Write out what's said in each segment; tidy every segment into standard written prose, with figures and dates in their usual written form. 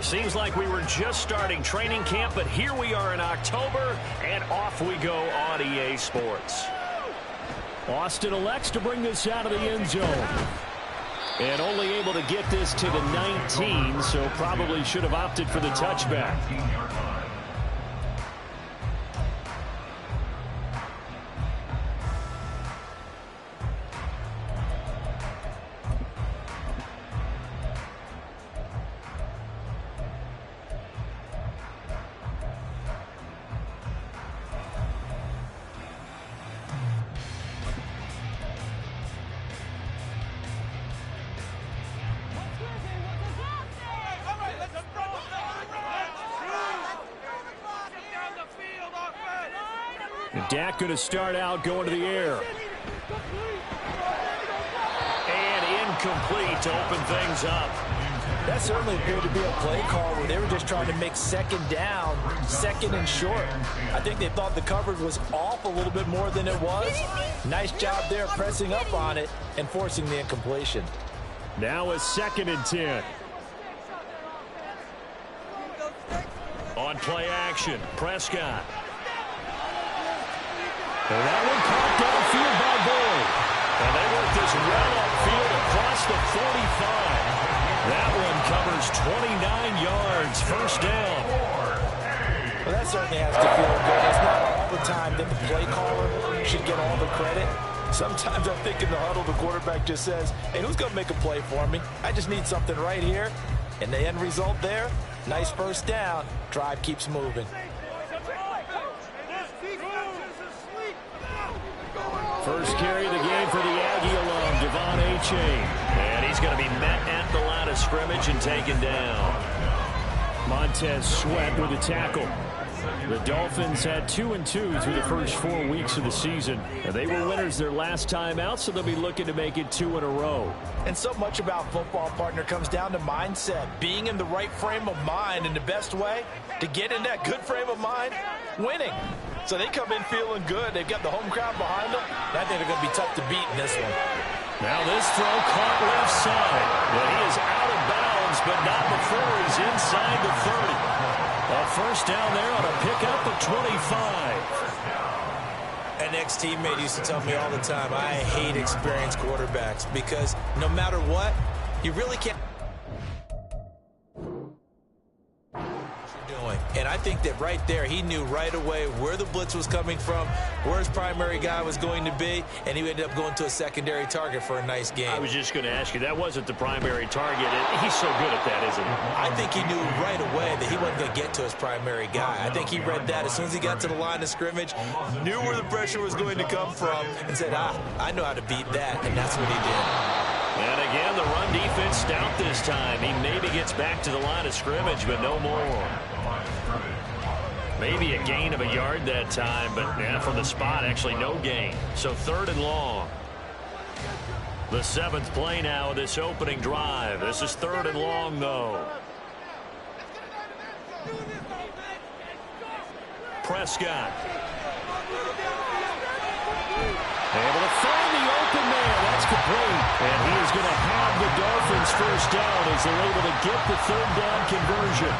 Seems like we were just starting training camp, but here we are in October, and off we go on EA Sports. Austin elects to bring this out of the end zone. And only able to get this to the 19, so probably should have opted for the touchback. Dak going to start out going to the air. And incomplete to open things up. That certainly appeared to be a play call where they were just trying to make second down, second and short. I think they thought the coverage was off a little bit more than it was. Nice job there pressing up on it and forcing the incompletion. Now a 2nd and 10. On play action, Prescott. And that one caught downfield by Boyd. And they work this well upfield across the 45. That one covers 29 yards, first down. Well, that certainly has to feel good. It's not all the time that the play caller should get all the credit. Sometimes I think in the huddle, the quarterback just says, hey, who's going to make a play for me? I just need something right here. And the end result there, nice first down. Drive keeps moving. First carry of the game for the Aggie alum, Devon Achane. And he's going to be met at the line of scrimmage and taken down. Montez Sweat with a tackle. The Dolphins had 2-2 through the first 4 weeks of the season. They were winners their last time out, so they'll be looking to make it 2 in a row. And so much about football, partner, comes down to mindset. Being in the right frame of mind, and the best way to get in that good frame of mind, winning. So they come in feeling good. They've got the home crowd behind them. And I think they're going to be tough to beat in this one. Now this throw caught left side. But he is out of bounds, but not before he's inside the 30. A first down there on a pickup of 25. An ex-teammate used to tell me all the time, I hate experienced quarterbacks because no matter what, you really can't. And I think that right there, he knew right away where the blitz was coming from, where his primary guy was going to be, and he ended up going to a secondary target for a nice game. I was just going to ask you, that wasn't the primary target. He's so good at that, isn't he? I think he knew right away that he wasn't going to get to his primary guy. I think he read that as soon as he got to the line of scrimmage, knew where the pressure was going to come from, and said, I know how to beat that, and that's what he did. And again, the run defense stout this time. He maybe gets back to the line of scrimmage, but no more. Maybe a gain of a yard that time, but yeah, from the spot, actually no gain. So 3rd and long. The 7th play now of this opening drive. This is 3rd and long, though. Prescott. Able to find the open man. That's complete. And he is going to have the Dolphins first down as they're able to get the 3rd down conversion.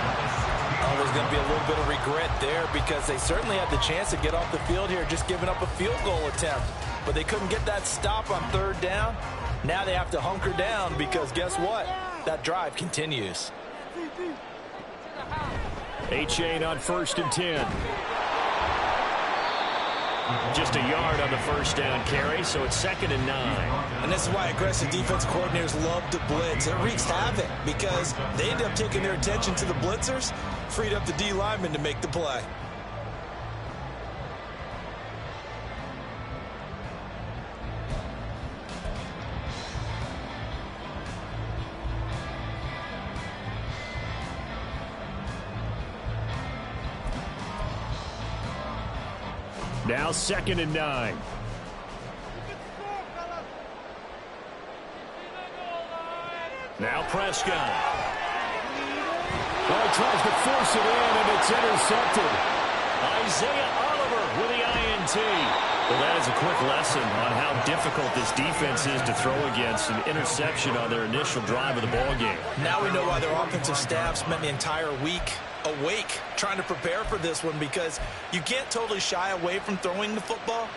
Oh, there's going to be a little bit of regret there because they certainly had the chance to get off the field here, just giving up a field goal attempt. But they couldn't get that stop on 3rd down. Now they have to hunker down because guess what? That drive continues. Achane on 1st and 10. Just a yard on the first down carry, so it's 2nd and 9. And this is why aggressive defense coordinators love to blitz. It wreaks havoc because they end up taking their attention to the blitzers, freed up the D lineman to make the play. Now 2nd and 9. Now Prescott. Oh, he tries to force it in, and it's intercepted. Isaiah Oliver with the INT. PAT. Well, that is a quick lesson on how difficult this defense is to throw against. An interception on their initial drive of the ball game. Now we know why their offensive staff spent the entire week awake trying to prepare for this one, because you can't totally shy away from throwing the football,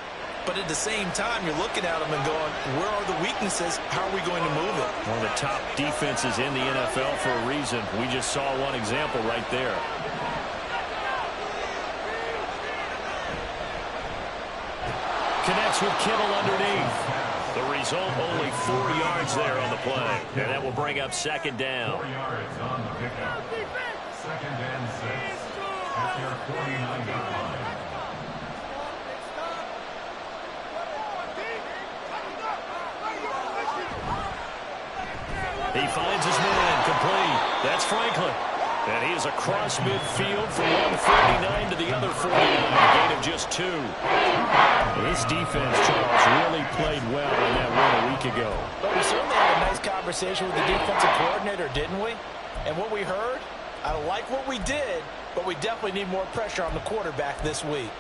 but at the same time you're looking at them and going, where are the weaknesses? How are we going to move it? One of the top defenses in the NFL for a reason. We just saw one example right there. Connects with Kittle underneath. The result, only 4 yards there on the play. And that will bring up second down. 4 yards on the pickup. Second and 6 at their 49-yard line. He finds his man, complete. That's Franklin. And he is across midfield from 149 to the other 49, a gain of just 2. This defense, Charles, really played well in that win a week ago. But we certainly had a nice conversation with the defensive coordinator, didn't we? And what we heard, I like what we did, but we definitely need more pressure on the quarterback this week.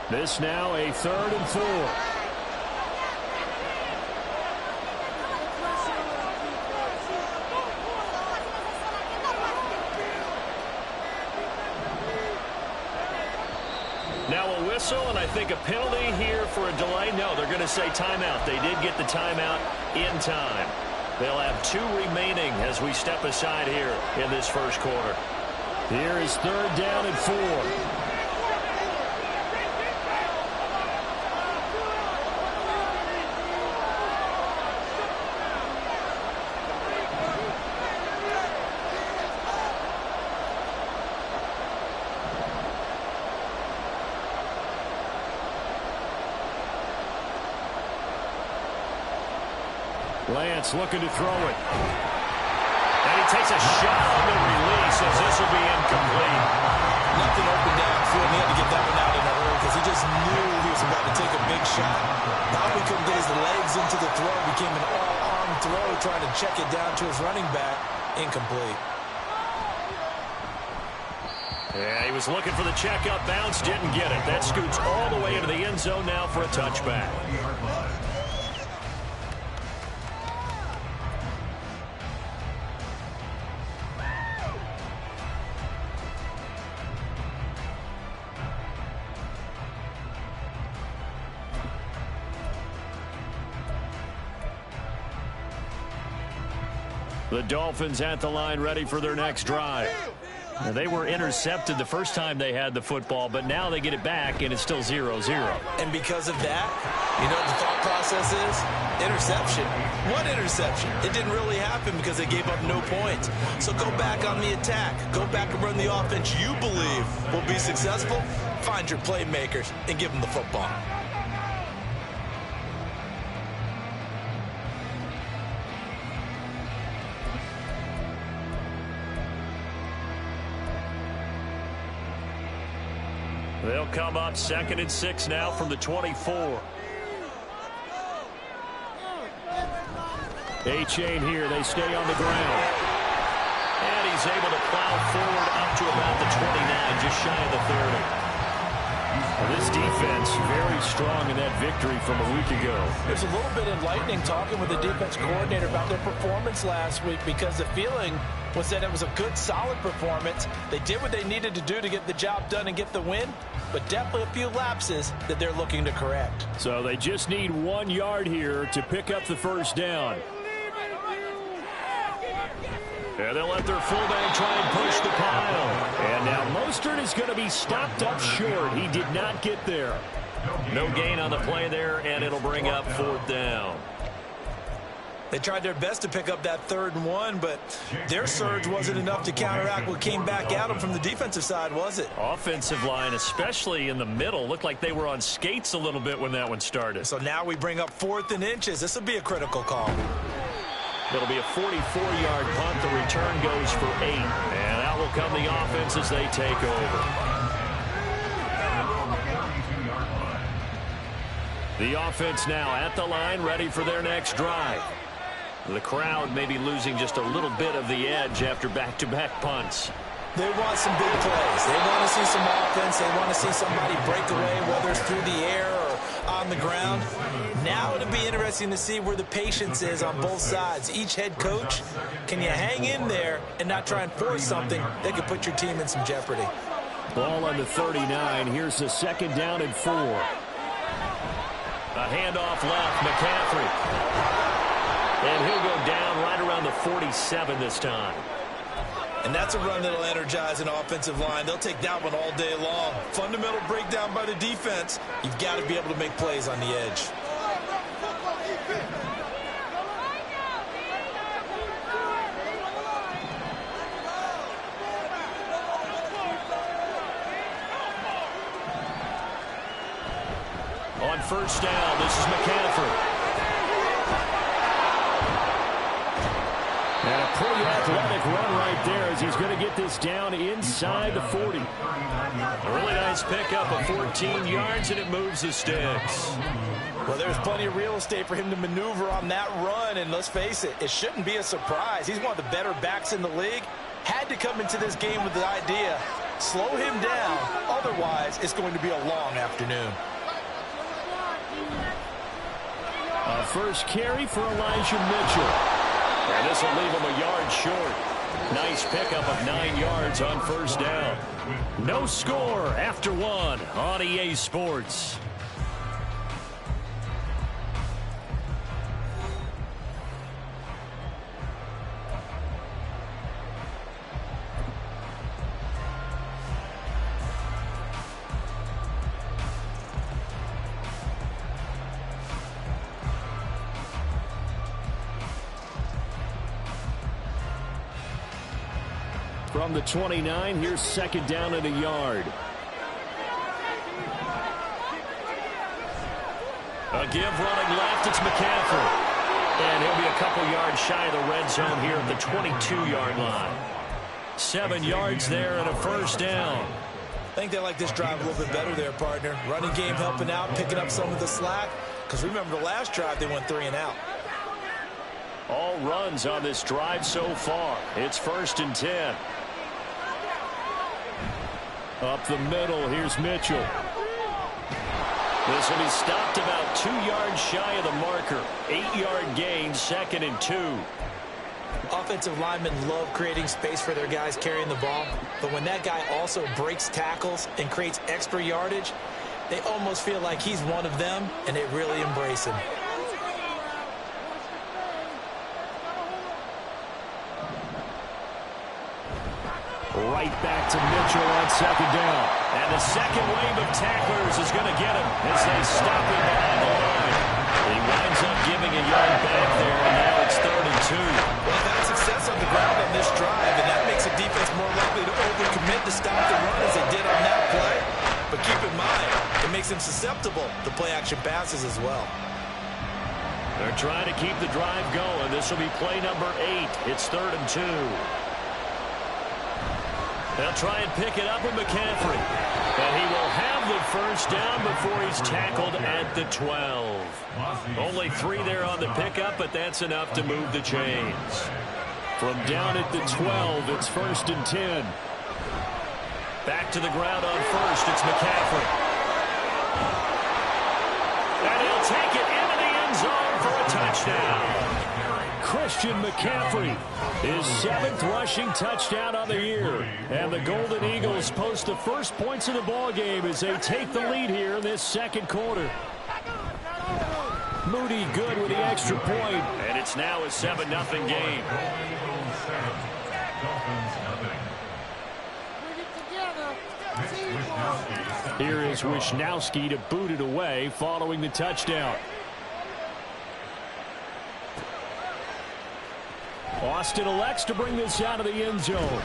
This now a 3rd and 4. Now a whistle, and I think a penalty here for a delay. No, they're going to say timeout. They did get the timeout in time. They'll have 2 remaining as we step aside here in this first quarter. Here is 3rd down and 4. Lance looking to throw it. And he takes a shot on the release as this will be incomplete. Nothing open downfield. He had to get that one out in a hurry because he just knew he was about to take a big shot. Probably couldn't get his legs into the throw. Became an all-arm throw, trying to check it down to his running back. Incomplete. Yeah, he was looking for the checkup bounce, didn't get it. That scoots all the way into the end zone now for a touchback. The Dolphins at the line ready for their next drive. Now, they were intercepted the first time they had the football, but now they get it back, and it's still 0-0. And because of that, you know what the thought process is? Interception. What interception? It didn't really happen because they gave up no points. So go back on the attack. Go back and run the offense you believe will be successful. Find your playmakers and give them the football. They'll come up 2nd and 6 now from the 24. A-chain here. They stay on the ground. And he's able to plow forward up to about the 29, just shy of the 30. Well, this defense very strong in that victory from a week ago. There's a little bit enlightening talking with the defense coordinator about their performance last week, because the feeling was that it was a good, solid performance. They did what they needed to do to get the job done and get the win, but definitely a few lapses that they're looking to correct. So they just need 1 yard here to pick up the first down. And they'll let their fullback try and push the pile. And now Mostert is going to be stopped up short. He did not get there. No gain on the play there, and it'll bring up 4th down. They tried their best to pick up that 3rd and 1, but their surge wasn't enough to counteract what came back at them from the defensive side, was it? Offensive line, especially in the middle, looked like they were on skates a little bit when that one started. So now we bring up 4th and inches. This will be a critical call. It'll be a 44-yard punt. The return goes for 8. And out will come the offense as they take over. The offense now at the line, ready for their next drive. The crowd may be losing just a little bit of the edge after back-to-back punts. They want some big plays. They want to see some offense. They want to see somebody break away, whether it's through the air or on the ground. Now it'll be interesting to see where the patience is on both sides. Each head coach, can you hang in there and not try and force something that could put your team in some jeopardy? Ball on the 39. Here's the 2nd down and 4. A handoff left, McCaffrey. And he'll go down right around the 47 this time. And that's a run that'll energize an offensive line. They'll take that one all day long. Fundamental breakdown by the defense. You've got to be able to make plays on the edge. On 1st down, this is McCaffrey. And a pretty athletic run right there as he's going to get this down inside the 40. A really nice pickup of 14 yards, and it moves the sticks. Well, there's plenty of real estate for him to maneuver on that run, and let's face it, it shouldn't be a surprise. He's one of the better backs in the league. Had to come into this game with the idea, slow him down, otherwise it's going to be a long afternoon. A first carry for Elijah Mitchell. And this will leave him a yard short. Nice pickup of 9 yards on 1st down. No score after 1 on EA Sports. From the 29, here's 2nd down and a yard. A give running left, it's McCaffrey. And he'll be a couple yards shy of the red zone here at the 22-yard line. 7 yards there and a 1st down. I think they like this drive a little bit better there, partner. Running game helping out, picking up some of the slack. Because remember the last drive, they went 3 and out. All runs on this drive so far. It's 1st and 10. Up the middle, here's Mitchell. This will be stopped about 2 yards shy of the marker. 8-yard gain, 2nd and 2. Offensive linemen love creating space for their guys carrying the ball. But when that guy also breaks tackles and creates extra yardage, they almost feel like he's one of them, and they really embrace him. Right back to Mitchell on 2nd down. And the second wave of tacklers is going to get him as they stop him behind the line. He winds up giving a yard back there, and now it's 3rd and 2. Well, they've had success on the ground on this drive, and that makes a defense more likely to overcommit to stop the run as they did on that play. But keep in mind, it makes them susceptible to play-action passes as well. They're trying to keep the drive going. This will be play number 8. It's 3rd and 2. They'll try and pick it up with McCaffrey. But he will have the 1st down before he's tackled at the 12. Only 3 there on the pickup, but that's enough to move the chains. From down at the 12, it's 1st and 10. Back to the ground on 1st, it's McCaffrey. And he'll take it into the end zone for a touchdown. Christian McCaffrey, his 7th rushing touchdown on the year. And the Golden Eagles post the first points of the ball game as they take the lead here in this 2nd quarter. Moody good with the extra point. And it's now a 7-0 game. Here is Wisnowski to boot it away following the touchdown. Austin elects to bring this out of the end zone.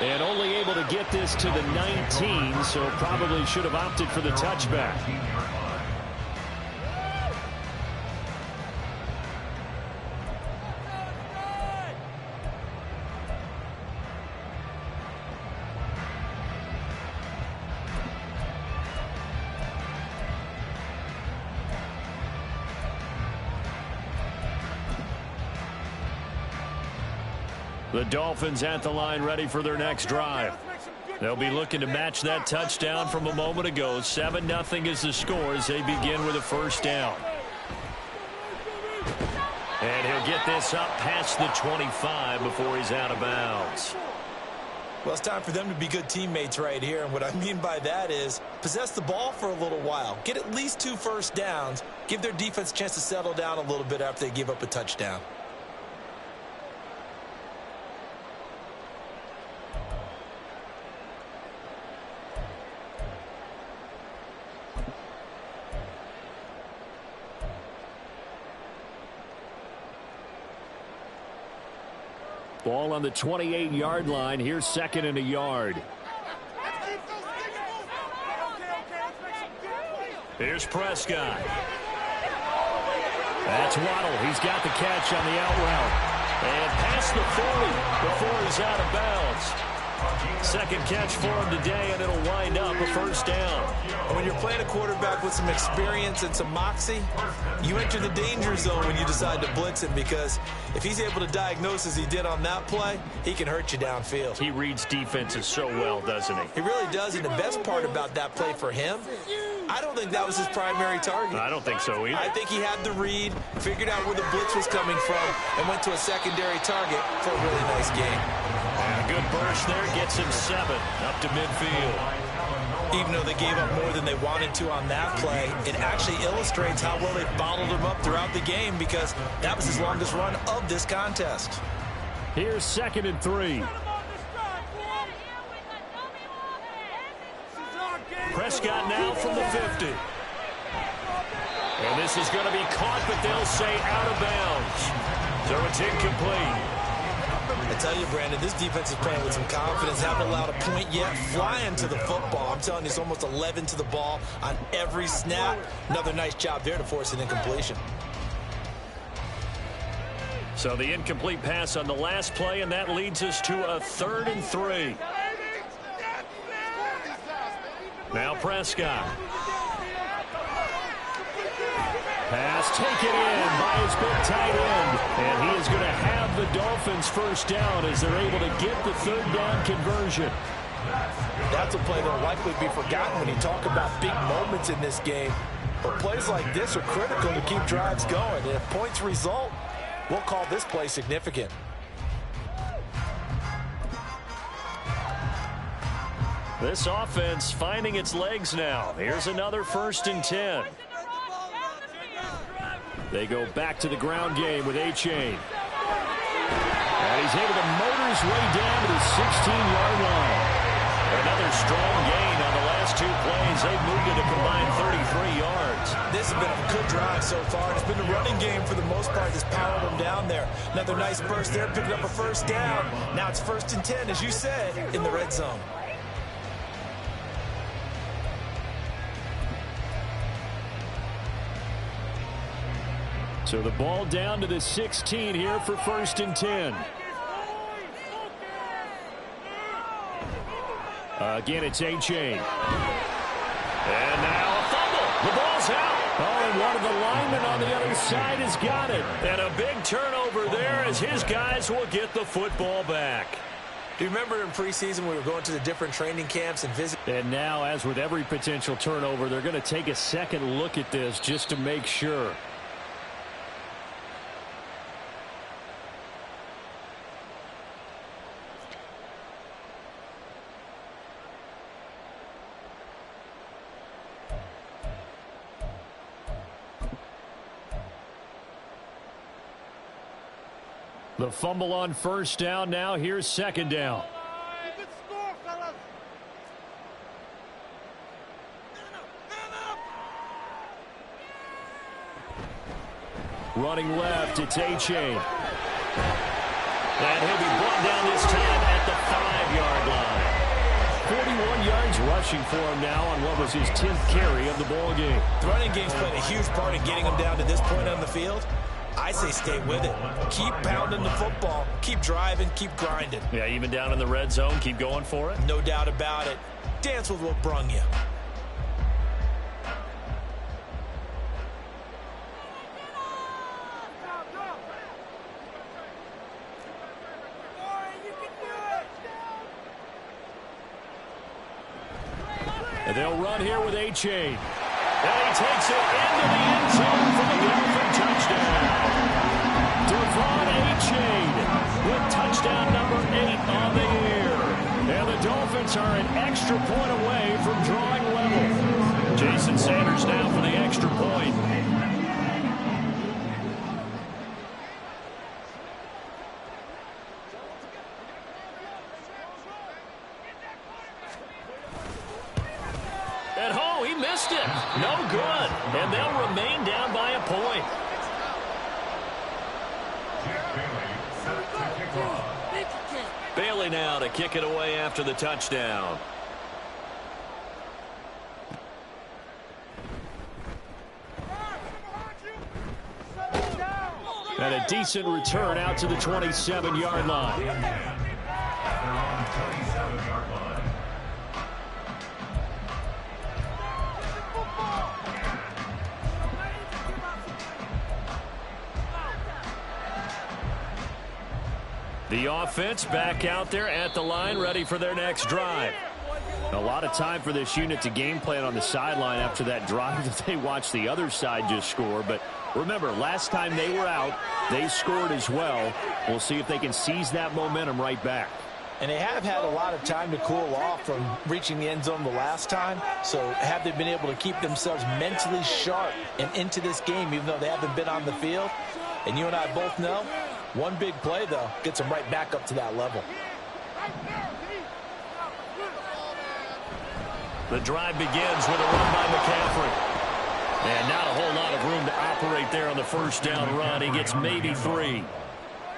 And only able to get this to the 19, so probably should have opted for the touchback. The Dolphins at the line ready for their next drive. They'll be looking to match that touchdown from a moment ago. 7-0 is the score as they begin with a first down. And he'll get this up past the 25 before he's out of bounds. Well, it's time for them to be good teammates right here. And what I mean by that is possess the ball for a little while. Get at least 2 first downs. Give their defense a chance to settle down a little bit after they give up a touchdown. Ball on the 28-yard line. Here's 2nd and a yard. Here's Prescott. That's Waddle. He's got the catch on the out route. And past the 40 before he's out of bounds. Second catch for him today, and it'll wind up a first down. When you're playing a quarterback with some experience and some moxie, you enter the danger zone when you decide to blitz him, because if he's able to diagnose as he did on that play, he can hurt you downfield. He reads defenses so well, doesn't he? He really does, and the best part about that play for him, I don't think that was his primary target. I don't think so either. I think he had the read, figured out where the blitz was coming from, and went to a secondary target for a really nice game. And a good burst there gets him 7 up to midfield. Even though they gave up more than they wanted to on that play, it actually illustrates how well they bottled him up throughout the game, because that was his longest run of this contest. Here's 2nd and 3. Prescott now from the 50. And this is going to be caught, but they'll say out of bounds. So it's incomplete. I tell you, Brandon, this defense is playing with some confidence. Haven't allowed a point yet. Flying to the football. I'm telling you, it's almost 11 to the ball on every snap. Another nice job there to force an incompletion. So the incomplete pass on the last play, and that leads us to a 3rd and 3. Now Prescott. Pass taken in by his big tight end. And he is going to have the Dolphins first down as they're able to get the 3rd down conversion. That's a play that will likely be forgotten when you talk about big moments in this game. But plays like this are critical to keep drives going. And if points result, we'll call this play significant. This offense finding its legs now. Here's another 1st and 10. They go back to the ground game with A-Chain. And he's able to motor his way down to the 16-yard line. Another strong gain on the last 2 plays. They've moved it a combined 33 yards. This has been a good drive so far. It's been the running game for the most part that's powered them down there. Another nice burst there, picking up a first down. Now it's 1st and 10, as you said, in the red zone. So the ball down to the 16 here for 1st and 10. Again, it's A-Chain. And now a fumble. The ball's out. Oh, and one of the linemen on the other side has got it. And a big turnover there as his guys will get the football back. Do you remember in preseason we were going to the different training camps and visit? And now, as with every potential turnover, they're going to take a second look at this just to make sure. The fumble on 1st down. Now here's 2nd down. Running left, it's A-Chain. And he'll be brought down this time at the 5-yard line. 41 yards rushing for him now on what was his 10th carry of the ball game. The running game's played a huge part in getting him down to this point on the field. I say stay with it. Keep pounding the football. Keep driving. Keep grinding. Yeah, even down in the red zone, keep going for it. No doubt about it. Dance with what brung you. And they'll run here with A-Chain. And he takes it into the end zone for the Dolphin touchdown. Devon A-Chain with touchdown number 8 on the year. And the Dolphins are an extra point away from drawing level. Jason Sanders now for the extra point. At home, he missed it. No good. And they'll remain down by a point. Bailey now to kick it away after the touchdown. And a decent return out to the 27-yard line. The offense back out there at the line, ready for their next drive. A lot of time for this unit to game plan on the sideline after that drive that they watched the other side just score. But remember, last time they were out, they scored as well. We'll see if they can seize that momentum right back. And they have had a lot of time to cool off from reaching the end zone the last time. So have they been able to keep themselves mentally sharp and into this game, even though they haven't been on the field? And you and I both know, one big play, though, gets them right back up to that level. The drive begins with a run by McCaffrey. And not a whole lot of room to operate there on the first down run. He gets maybe 3.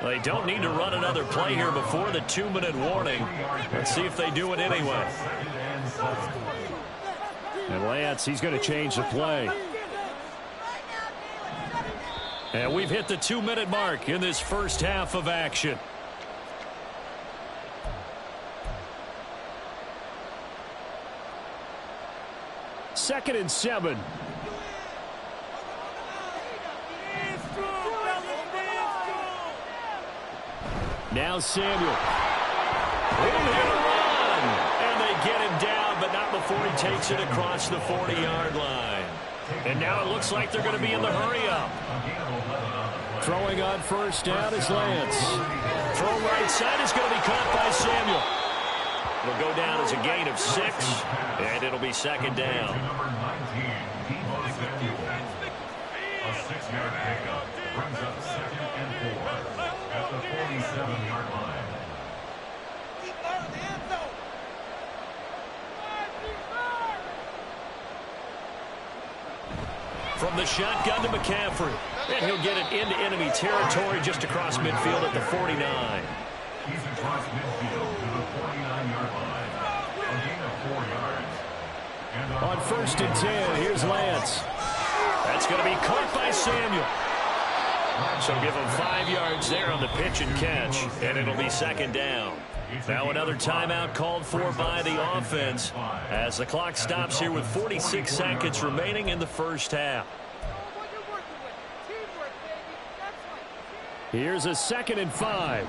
They don't need to run another play here before the 2-minute warning. Let's see if they do it anyway. And Lance, he's going to change the play. And we've hit the 2-minute mark in this first half of action. Second and 7. Now Samuel. Room here to run. And they get him down, but not before he takes it across the 40-yard line. And now it looks like they're going to be in the hurry-up. Throwing on first down is Lance. Throw right side is going to be caught by Samuel. It'll go down as a gain of 6, and it'll be second down. A 6-yard pickup brings up 2nd and 4 at the 47-yard line. From the shotgun to McCaffrey. And he'll get it into enemy territory just across midfield at the 49. He's across midfield to the 49-yard line. A gain of 4 yards. And On first and 10, here's Lance. That's going to be caught by Samuel. So give him 5 yards there on the pitch and catch, and it'll be second down. Now another timeout called for by the offense as the clock stops here with 46 seconds remaining in the first half. Here's a 2nd and 5.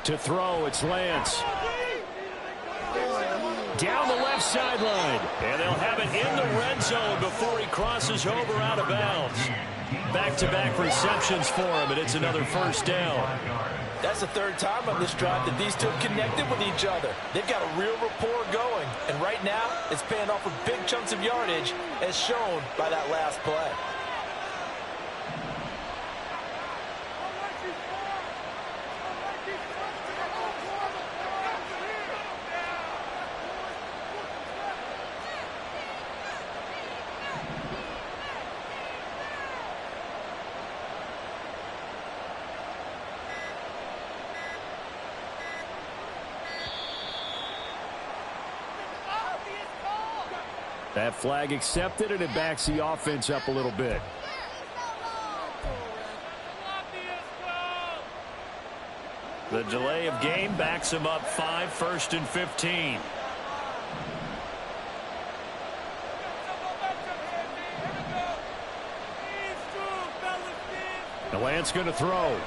To throw, it's Lance. Down the left sideline. And they'll have it in the red zone before he crosses over out of bounds. Back-to-back receptions for him, and it's another first down. That's the 3rd time on this drive that these two connected with each other. They've got a real rapport going. And right now, it's paying off with big chunks of yardage, as shown by that last play. That flag accepted, and it backs the offense up a little bit. The delay of game backs him up 5, 1st and 15. The Lance going to throw.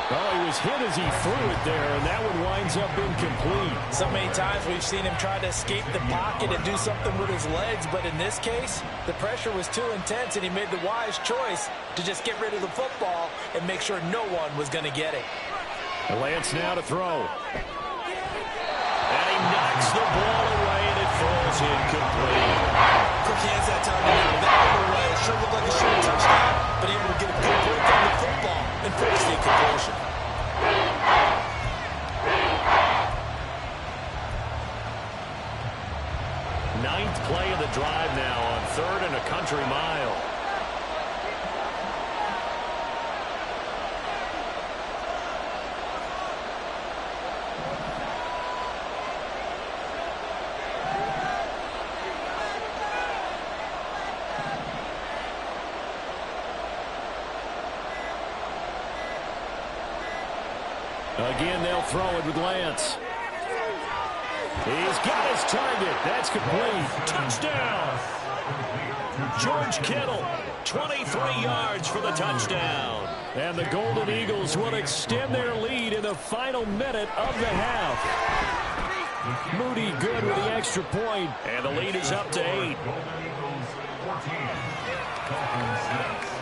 Oh, he was hit as he threw it there, and that one winds up incomplete. So many times we've seen him try to escape the pocket and do something with his legs, but in this case, the pressure was too intense, and he made the wise choice to just get rid of the football and make sure no one was going to get it. The Lance now to throw. And he knocks the ball away, and it falls incomplete. Quick hands that time to knock that one away. It sure looked like a short touchdown, but able to get a good break on the football and force the incompletion. Ninth play of the drive now on 3rd and a country mile. Again, they'll throw it with Lance. He's got his target. That's complete. Touchdown. George Kittle, 23 yards for the touchdown. And the Golden Eagles will extend their lead in the final minute of the half. Moody good with the extra point, and the lead is up to 8. Golden Eagles 14, Dolphins 6.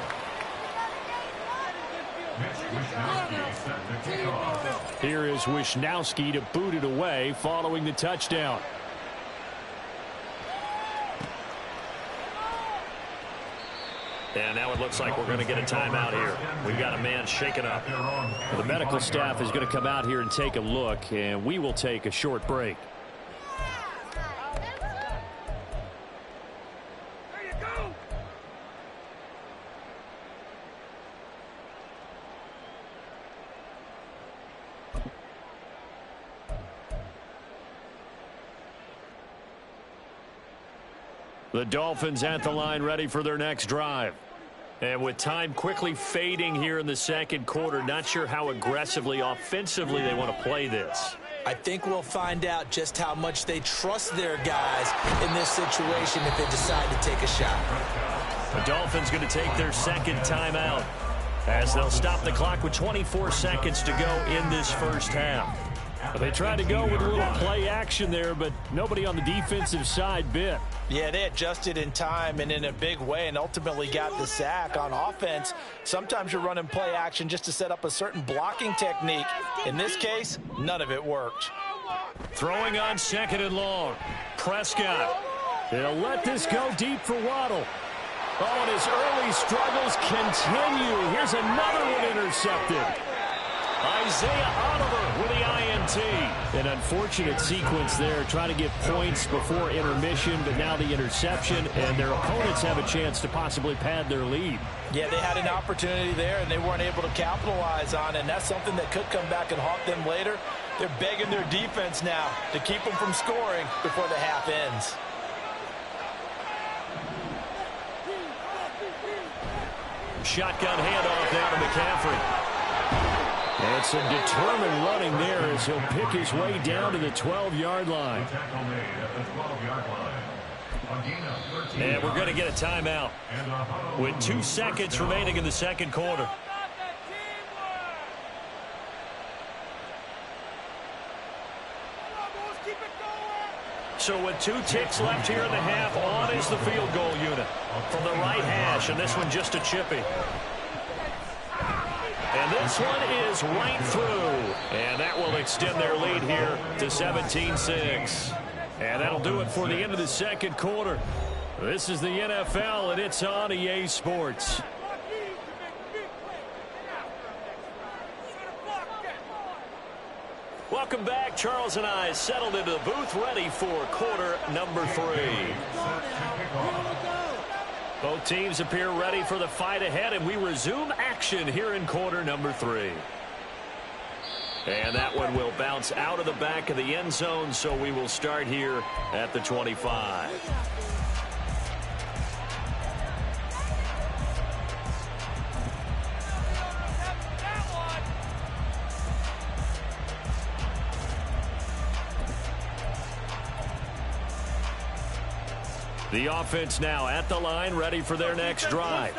Here is Wisnowski to boot it away following the touchdown. And now it looks like we're going to get a timeout here. We've got a man shaken up. The medical staff is going to come out here and take a look, and we will take a short break. The Dolphins at the line ready for their next drive. And with time quickly fading here in the second quarter, not sure how aggressively, offensively they want to play this. I think we'll find out just how much they trust their guys in this situation if they decide to take a shot. The Dolphins going to take their second timeout as they'll stop the clock with 24 seconds to go in this first half. They tried to go with a little play action there, but nobody on the defensive side bit. Yeah, they adjusted in time and in a big way and ultimately got the sack. On offense, sometimes you're running play action just to set up a certain blocking technique. In this case, none of it worked. Throwing on 2nd and long. Prescott. They'll let this go deep for Waddle. Oh, and his early struggles continue. Here's another one intercepted. Isaiah Oliver with the INT. An unfortunate sequence there, trying to get points before intermission, but now the interception, and their opponents have a chance to possibly pad their lead. Yeah, they had an opportunity there, and they weren't able to capitalize on it, and that's something that could come back and haunt them later. They're begging their defense now to keep them from scoring before the half ends. Shotgun handoff down to McCaffrey. And some determined running there as he'll pick his way down to the 12-yard line. And we're going to get a timeout with 2 seconds remaining in the second quarter. So with 2 ticks left here in the half, on is the field goal unit from the right hash, and this one just a chippy. And this one is right through. And that will extend their lead here to 17-6. And that'll do it for the end of the second quarter. This is the NFL, and it's on EA Sports. Welcome back. Charles and I settled into the booth, ready for quarter number 3. Both teams appear ready for the fight ahead, and we resume action here in quarter number 3. And that one will bounce out of the back of the end zone, so we will start here at the 25. The offense now at the line, ready for their next drive.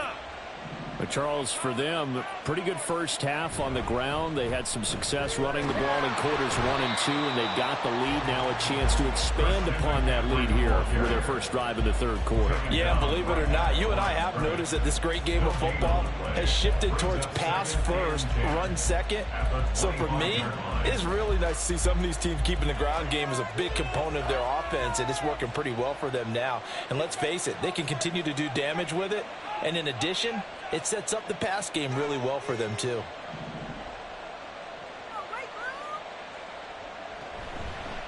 But Charles, for them, pretty good first half on the ground. They had some success running the ball in quarters 1 and 2, and they've got the lead. Now a chance to expand upon that lead here with their first drive in the third quarter. Yeah, believe it or not, you and I have noticed that this great game of football has shifted towards pass first, run second. So for me, it's really nice to see some of these teams keeping the ground game as a big component of their offense, and it's working pretty well for them now. And let's face it, they can continue to do damage with it. And in addition, it sets up the pass game really well for them, too.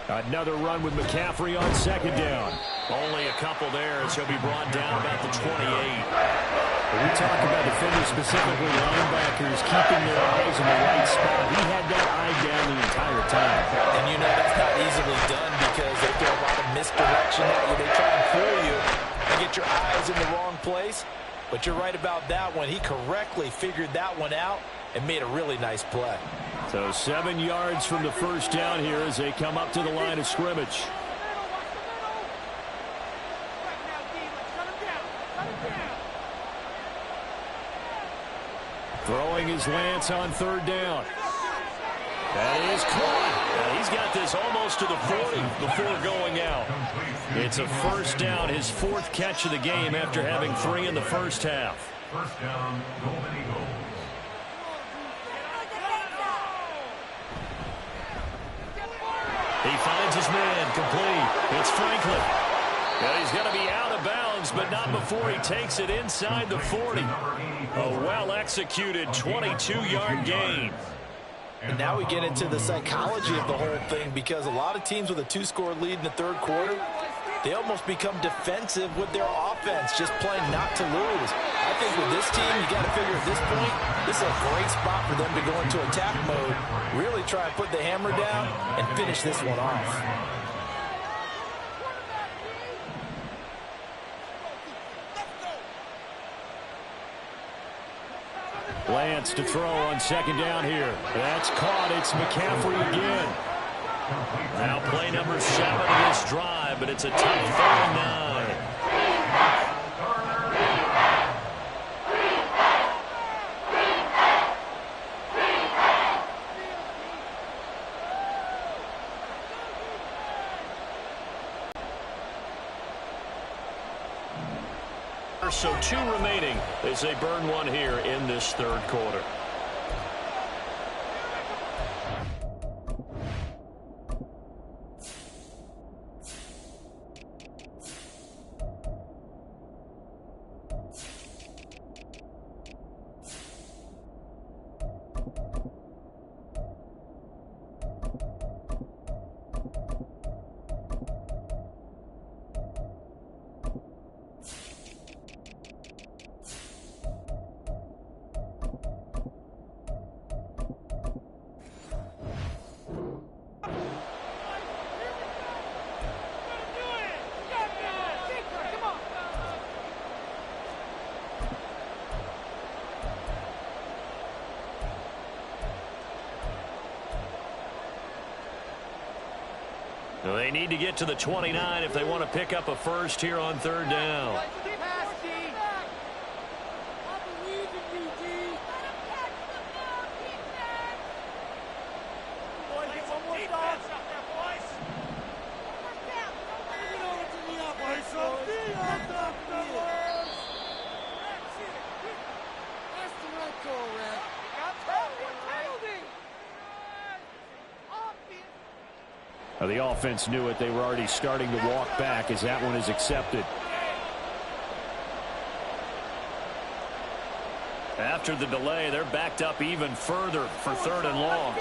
Another run with McCaffrey on second down. Only a couple there as he'll be brought down about the 28. When we talk about defenders, specifically linebackers, keeping their eyes in the right spot, he had that eye down the entire time. And you know that's not easily done because they throw a lot of misdirection at you. They try and fool you and get your eyes in the wrong place. But you're right about that one. He correctly figured that one out and made a really nice play. So 7 yards from the first down here as they come up to the line of scrimmage. Throwing his Lance on third down. That is caught. He's got this almost to the 40 before going out. It's a first down, his 4th catch of the game after having 3 in the first half. First down, Golden Eagles. He finds his man, complete. It's Franklin. Well, he's going to be out of bounds, but not before he takes it inside the 40. A well-executed 22-yard gain. And now we get into the psychology of the whole thing because a lot of teams with a 2-score lead in the third quarter, they almost become defensive with their offense, just playing not to lose. I think with this team, you got to figure at this point, this is a great spot for them to go into attack mode, really try and put the hammer down and finish this one off. Lance to throw on second down here. That's caught. It's McCaffrey again. Now play number 7 of this drive, but it's a tough 39. So 2 remaining as they burn one here in this third quarter. They need to get to the 29 if they want to pick up a first here on third down. The offense knew it. They were already starting to walk back as that one is accepted. After the delay, they're backed up even further for third and long.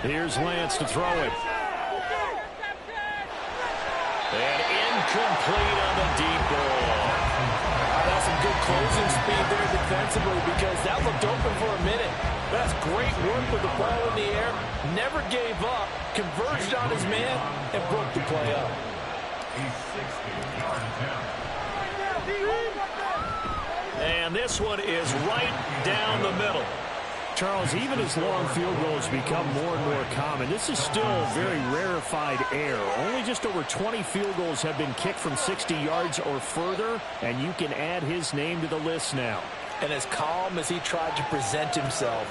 Here's Lance to throw it. And incomplete on the deep ball. That's some good close losing speed there defensively because that looked open for a minute. But that's great work with the ball in the air. Never gave up, converged on his man, and broke the play up. A 60-yard attempt. And this one is right down the middle. Charles, even as long field goals become more and more common, this is still very rarefied air. Only just over 20 field goals have been kicked from 60 yards or further, and you can add his name to the list now. And as calm as he tried to present himself,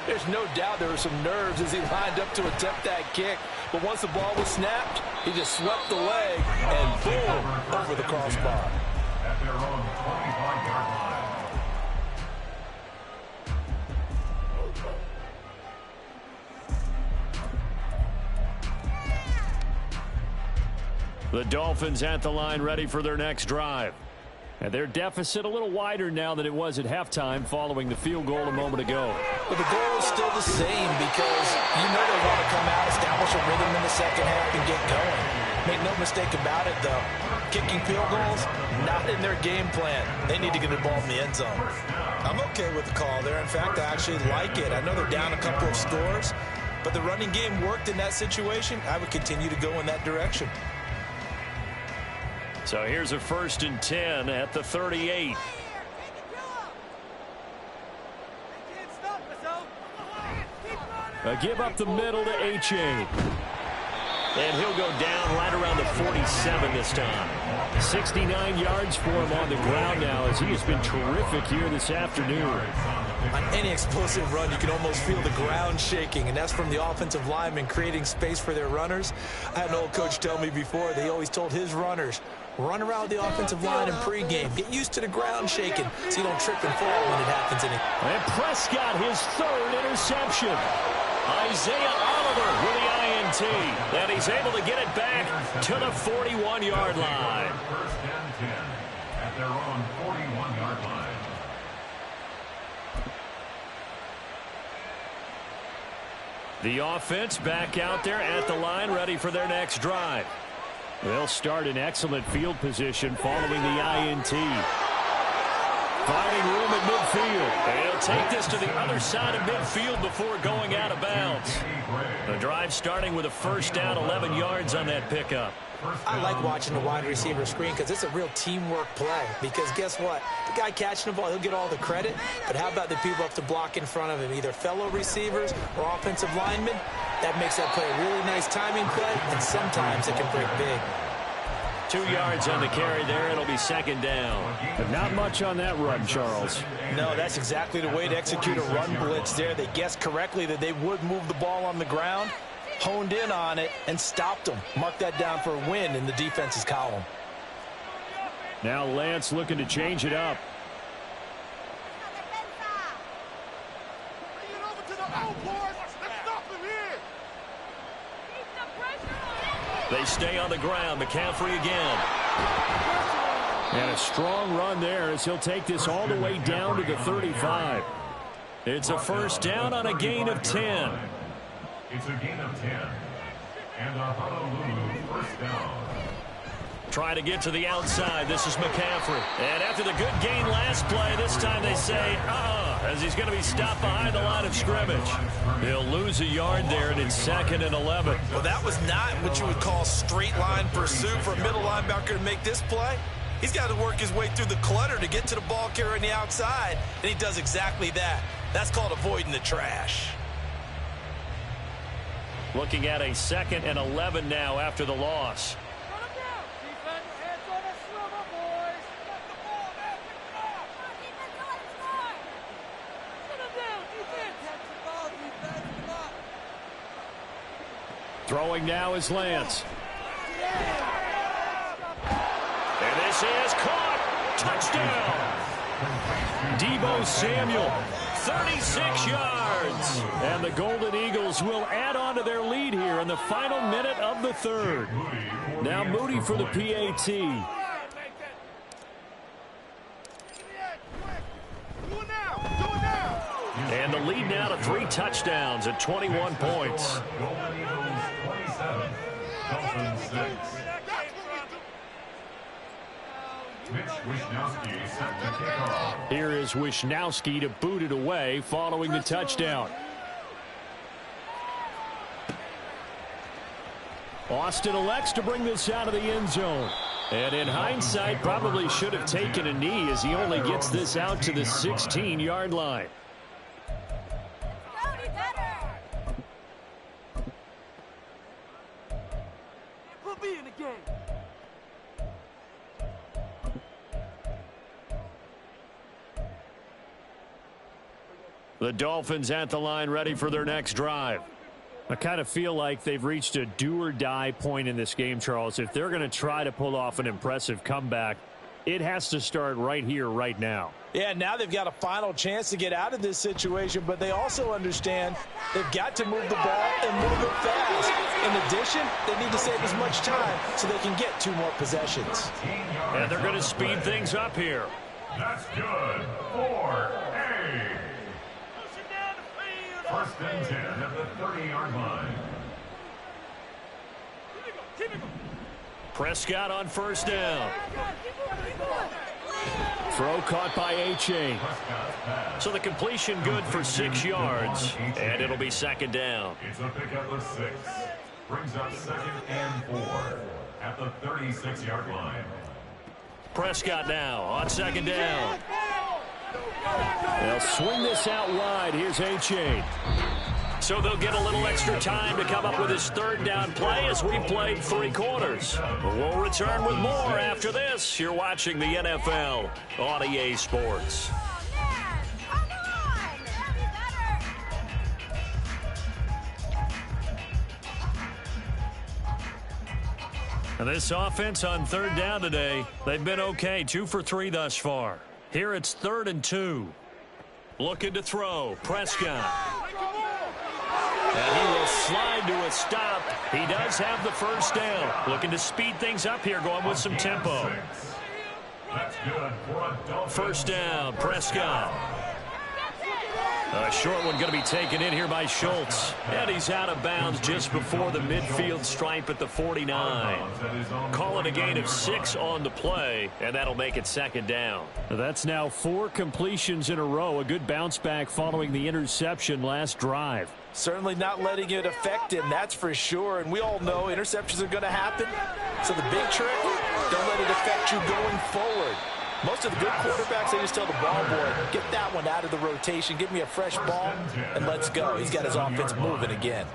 there's no doubt there were some nerves as he lined up to attempt that kick. But once the ball was snapped, he just swept the leg and boom, over the crossbar. At their own 25-yard line. The Dolphins at the line ready for their next drive. And their deficit a little wider now than it was at halftime following the field goal a moment ago. But the goal is still the same because you know they want to come out, establish a rhythm in the second half, and get going. Make no mistake about it, though. Kicking field goals, not in their game plan. They need to get the ball in the end zone. I'm okay with the call there. In fact, I actually like it. I know they're down a couple of scores, but the running game worked in that situation. I would continue to go in that direction. So here's a 1st and 10 at the 38. A give up the middle to H.A. And he'll go down right around the 47 this time. 69 yards for him on the ground now as he has been terrific here this afternoon. On any explosive run, you can almost feel the ground shaking, and that's from the offensive linemen creating space for their runners. I had an old coach tell me before, they always told his runners, run around the offensive line in pregame. Get used to the ground shaking so you don't trip and fall when it happens. And Prescott, his 3rd interception. Isaiah Oliver with the INT. And he's able to get it back to the 41-yard line. 1st and 10 at their own 41-yard line. The offense back out there at the line ready for their next drive. They'll start in excellent field position following the INT. Finding room at midfield. And he'll take this to the other side of midfield before going out of bounds. The drive starting with a 1st down, 11 yards on that pickup. I like watching the wide receiver screen because it's a real teamwork play. Because guess what? The guy catching the ball, he'll get all the credit. But how about the people up to block in front of him, either fellow receivers or offensive linemen? That makes that play a really nice timing play, and sometimes it can break big. 2 yards on the carry there. It'll be 2nd down. But not much on that run, Charles. No, that's exactly the way to execute a run blitz there. They guessed correctly that they would move the ball on the ground, honed in on it, and stopped them. Mark that down for a win in the defense's column. Now Lance looking to change it up. They stay on the ground. McCaffrey again. And a strong run there as he'll take this all the way down to the 35. It's a 1st down on a gain of 10. It's a gain of 10. And a Honolulu 1st down. Try to get to the outside. This is McCaffrey. And after the good gain last play, this time they say, as he's going to be stopped behind the line of scrimmage. He'll lose a yard there, and it's 2nd and 11. Well, that was not what you would call straight line pursuit for a middle linebacker to make this play. He's got to work his way through the clutter to get to the ball carrier on the outside, and he does exactly that. That's called avoiding the trash. Looking at a 2nd and 11 now after the loss. Throwing now is Lance. And this is caught. Touchdown. Deebo Samuel. 36 yards. And the Golden Eagles will add on to their lead here in the final minute of the 3rd. Now Moody for the PAT. And the lead now to 3 touchdowns at 21 points. Golden Eagles 27, Dolphins 6. Wishnowski set to kick off. Here is Wishnowski to boot it away following the touchdown. Austin elects to bring this out of the end zone. And in hindsight, probably should have taken a knee as he only gets this out to the 16-yard line. The Dolphins at the line ready for their next drive. I kind of feel like they've reached a do-or-die point in this game, Charles. If they're going to try to pull off an impressive comeback, it has to start right here, right now. Yeah, now they've got a final chance to get out of this situation, but they also understand they've got to move the ball and move it fast. In addition, they need to save as much time so they can get 2 more possessions. And they're going to speed things up here. That's good. 4-8. First and 10 at the 30-yard line. Prescott on first down. Throw caught by A-Chain. So the completion good for 6 yards, and it'll be second down. It's a pickup of 6. Brings up 2nd and 4 at the 36-yard line. Prescott now on second down. They'll swing this out wide. Here's A-Chain. So they'll get a little extra time to come up with his third down play as we played 3 quarters. We'll return with more after this. You're watching the NFL on EA Sports. And this offense on third down today, they've been okay. 2 for 3 thus far. Here it's 3rd and 2. Looking to throw. Prescott. And he will slide to a stop. He does have the first down. Looking to speed things up here, going with some tempo. That's good for a Dolphin. First down, Prescott. A short one going to be taken in here by Schultz. And he's out of bounds just before the midfield stripe at the 49. Call it a gain of 6 on the play, and that'll make it second down. That's now 4 completions in a row. A good bounce back following the interception last drive. Certainly not letting it affect him, that's for sure. And we all know interceptions are going to happen. So the big trick, don't let it affect you going forward. Most of the good quarterbacks, they just tell the ball boy, get that one out of the rotation, give me a fresh ball, and let's go. He's got his offense moving again.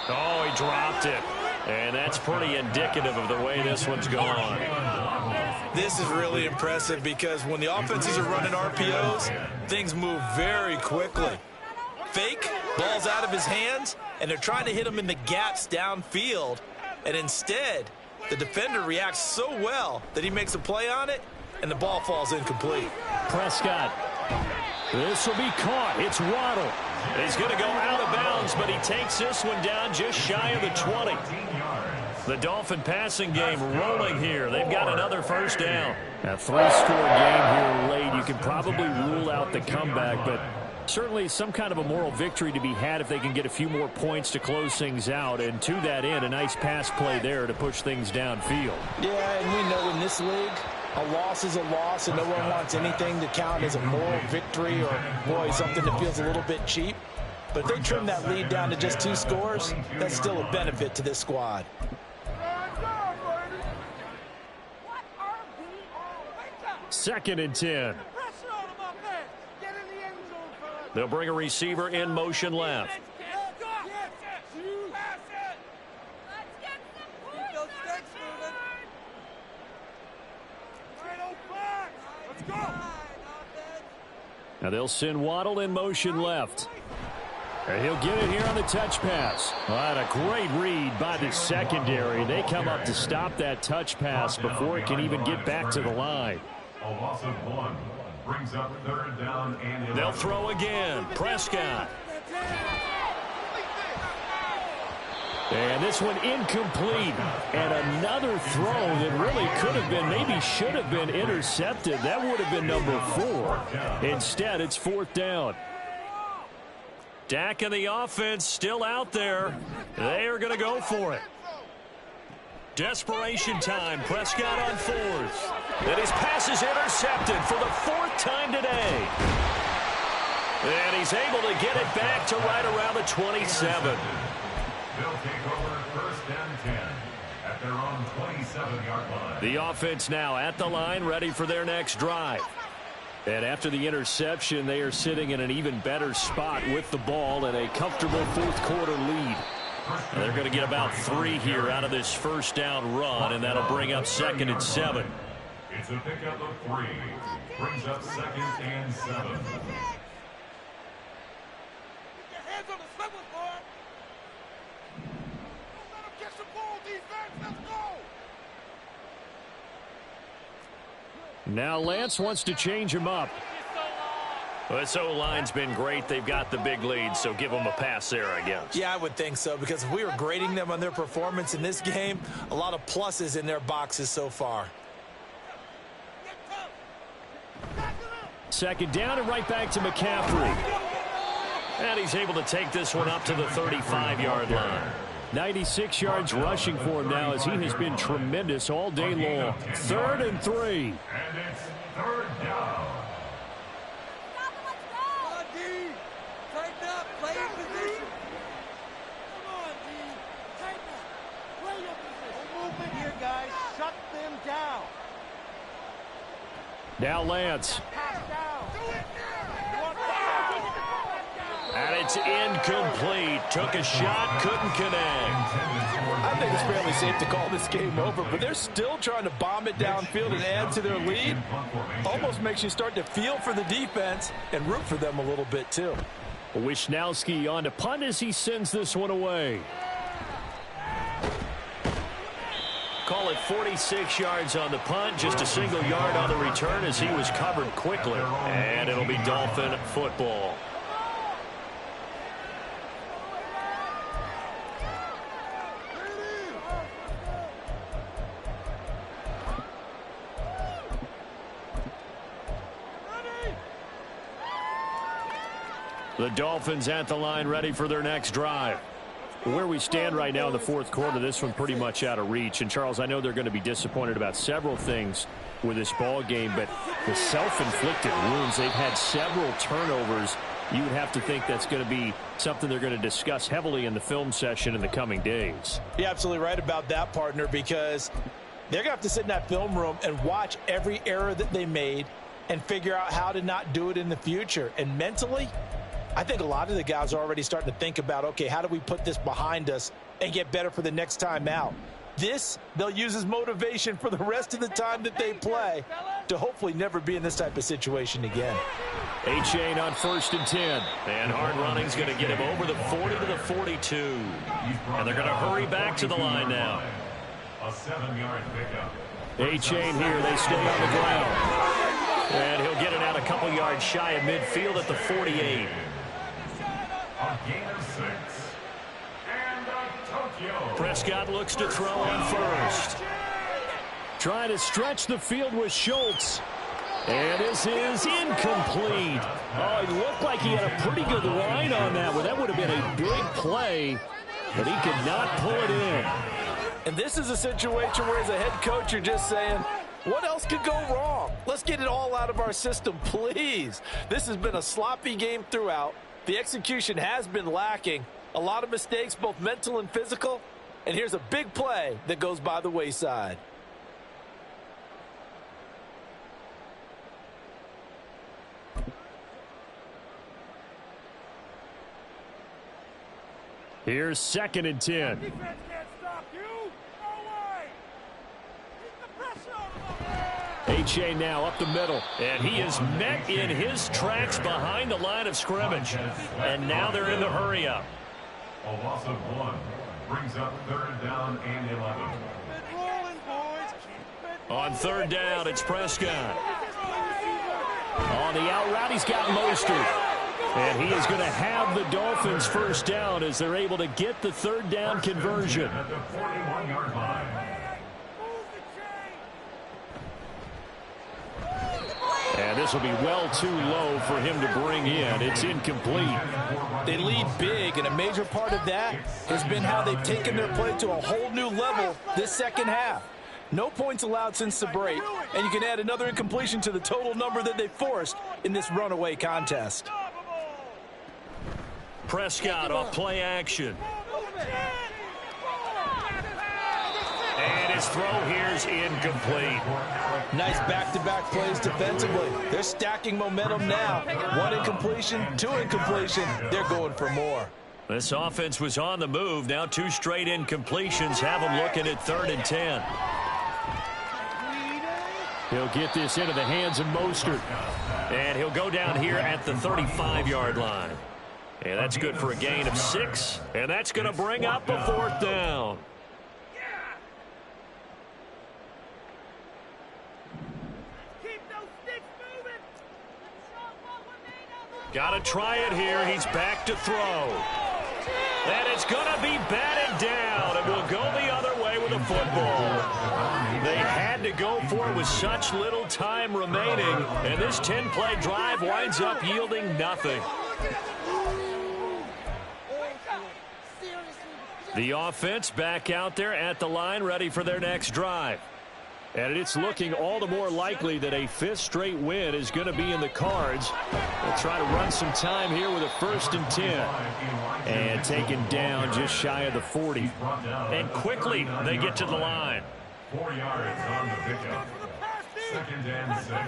Oh, he dropped it. And that's pretty indicative of the way this one's gone. This is really impressive because when the offenses are running RPOs, things move very quickly. Fake, ball's out of his hands, and they're trying to hit him in the gaps downfield. And instead, the defender reacts so well that he makes a play on it, and the ball falls incomplete. Prescott. This will be caught. It's Waddle. He's going to go out of bounds, but he takes this one down just shy of the 20. The Dolphin passing game rolling here. They've got another first down. A 3-score game here late. You can probably rule out the comeback, but certainly some kind of a moral victory to be had if they can get a few more points to close things out. And to that end, a nice pass play there to push things downfield. Yeah, and we know in this league, a loss is a loss, and no one wants anything to count as a moral victory or, boy, something that feels a little bit cheap. But if they trim that lead down to just 2 scores, that's still a benefit to this squad. Second and 10. They'll bring a receiver in motion left. Now they'll send Waddle in motion left. And he'll get it here on the touch pass. What a great read by the secondary. They come up to stop that touch pass before it can even get back to the line. A loss of 1 brings up 3rd down and 11. They'll throw again. Prescott. And this one incomplete. And another throw that really could have been, maybe should have been intercepted. That would have been number 4. Instead, it's 4th down. Dak and the offense still out there. They are going to go for it. Desperation time. Prescott on fourth. And his pass is intercepted for the fourth time today. And he's able to get it back to right around the 27. They'll take over first and 10 at their own 27-yard line. The offense now at the line, ready for their next drive. And after the interception, they are sitting in an even better spot with the ball and a comfortable fourth-quarter lead. And they're going to get about 3 here out of this first down run, and that'll bring up 2nd and 7. It's a pickup of 3. Brings up 2nd and 7. Now Lance wants to change him up. Well, this O-line's been great. They've got the big lead, so give them a pass there, I guess. Yeah, I would think so, because if we were grading them on their performance in this game, a lot of pluses in their boxes so far. 2nd down and right back to McCaffrey. And he's able to take this one up to the 35-yard line. 96 yards rushing for him now as he has been tremendous all day long. 3rd and 3. And it's 3rd down. Now Lance. And it's incomplete. Took a shot, couldn't connect. I think it's fairly safe to call this game over, but they're still trying to bomb it downfield and add to their lead. Almost makes you start to feel for the defense and root for them a little bit, too. Wisnowski on to punt as he sends this one away. Call it 46 yards on the punt, just a single yard on the return as he was covered quickly. And it'll be Dolphin football. The Dolphins at the line, ready for their next drive. Where we stand right now in the fourth quarter, this one pretty much out of reach. And, Charles, I know they're going to be disappointed about several things with this ball game, but the self-inflicted wounds, they've had several turnovers. You would have to think that's going to be something they're going to discuss heavily in the film session in the coming days. You're absolutely right about that, partner, because they're going to have to sit in that film room and watch every error that they made and figure out how to not do it in the future. And mentally, I think a lot of the guys are already starting to think about, okay, how do we put this behind us and get better for the next time out? This, they'll use as motivation for the rest of the time that they play to hopefully never be in this type of situation again. A-Chain on 1st and 10. And hard running's going to get him over the 40 to the 42. And they're going to hurry back to the line now. A 7-yard pickup. A-Chain here, they stay on the ground. And he'll get it out a couple yards shy of midfield at the 48. A gain of 6. And Tokyo. Prescott looks to throw on first. Trying to stretch the field with Schultz. And this is incomplete. Oh, it looked like he had a pretty good line on that one. That would have been a big play, but he could not pull it in. And this is a situation where as a head coach, you're just saying, what else could go wrong? Let's get it all out of our system, please. This has been a sloppy game throughout. The execution has been lacking. A lot of mistakes, both mental and physical. And here's a big play that goes by the wayside. Here's 2nd and 10. Defense can't stop you. No way. Keep the pressure on them. H.A. now up the middle. And he is met in his tracks behind the line of scrimmage. And now they're in the hurry-up. A loss of 1 brings up 3rd down and 11. Keep it rolling, boys. Keep it On 3rd down, it's Prescott. On the out route, he's got Mostert. And he is going to have the Dolphins first down as they're able to get the 3rd down conversion. At the 41-yard line. move the chain. And This will be well too low for him to bring in. It's incomplete. They lead big, and a major part of that has been how they've taken their play to a whole new level this second half. No points allowed since the break, and you can add another incompletion to the total number that they forced in this runaway contest. Prescott off play action. And his throw here's incomplete. Nice back-to-back plays defensively. They're stacking momentum now. One incompletion, two incompletion. They're going for more. This offense was on the move. Now 2 straight incompletions have them looking at 3rd and 10. He'll get this into the hands of Mostert. And he'll go down here at the 35-yard line. And that's good for a gain of 6. And that's going to bring up a 4th down. Got to try it here. He's back to throw. And it's going to be batted down. And will go the other way with a football. They had to go for it with such little time remaining. And this 10-play drive winds up yielding nothing. The offense back out there at the line, ready for their next drive. And it's looking all the more likely that a 5th straight win is going to be in the cards. They'll try to run some time here with a 1st and 10. And taken down just shy of the 40. And quickly they get to the line. 4 yards on the pickup. 2nd and 6. Come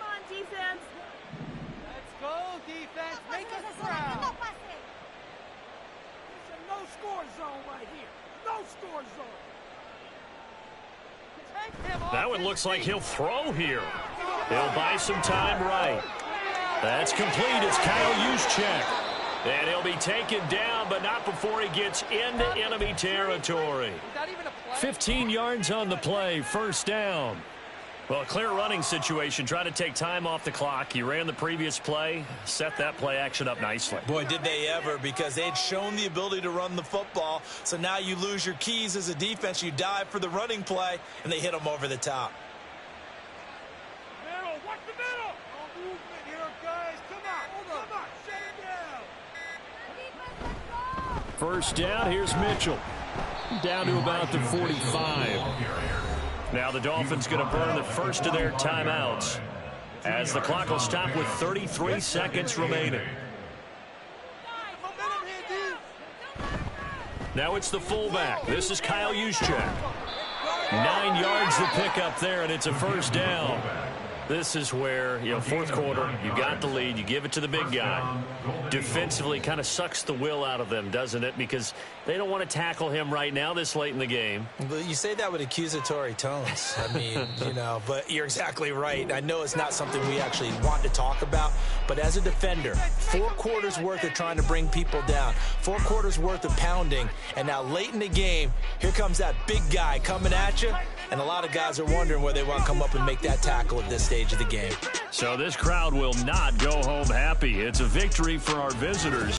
on, defense. Let's go, defense. Make us proud. It's a no-score zone right here. No-score zone. That one looks like he'll throw here. He'll buy some time right. That's complete. It's Kyle Juszczyk. And he'll be taken down, but not before he gets into enemy territory. 15 yards on the play. 1st down. Well, a clear running situation. Try to take time off the clock. He ran the previous play, set that play action up nicely. Boy, did they ever, because they'd shown the ability to run the football. So now you lose your keys as a defense. You dive for the running play, and they hit them over the top. Middle, watch the middle. No movement here, guys. Come on, shut it down. 1st down, here's Mitchell. Down to about the 45. Now the Dolphins going to burn the first of their timeouts as the clock will stop with 33 seconds remaining. Now it's the fullback. This is Kyle Juszczyk. 9 yards to pick up there, and it's a 1st down. This is where, 4th quarter, you got the lead, you give it to the big guy. Defensively kind of sucks the will out of them, doesn't it? Because they don't want to tackle him right now this late in the game. But you say that with accusatory tones. I mean, but you're exactly right. I know it's not something we actually want to talk about, but as a defender, 4 quarters worth of trying to bring people down, 4 quarters worth of pounding, and now late in the game, here comes that big guy coming at you, and a lot of guys are wondering where they want to come up and make that tackle at this stage of the game. So this crowd will not go home happy. It's a victory for our visitors.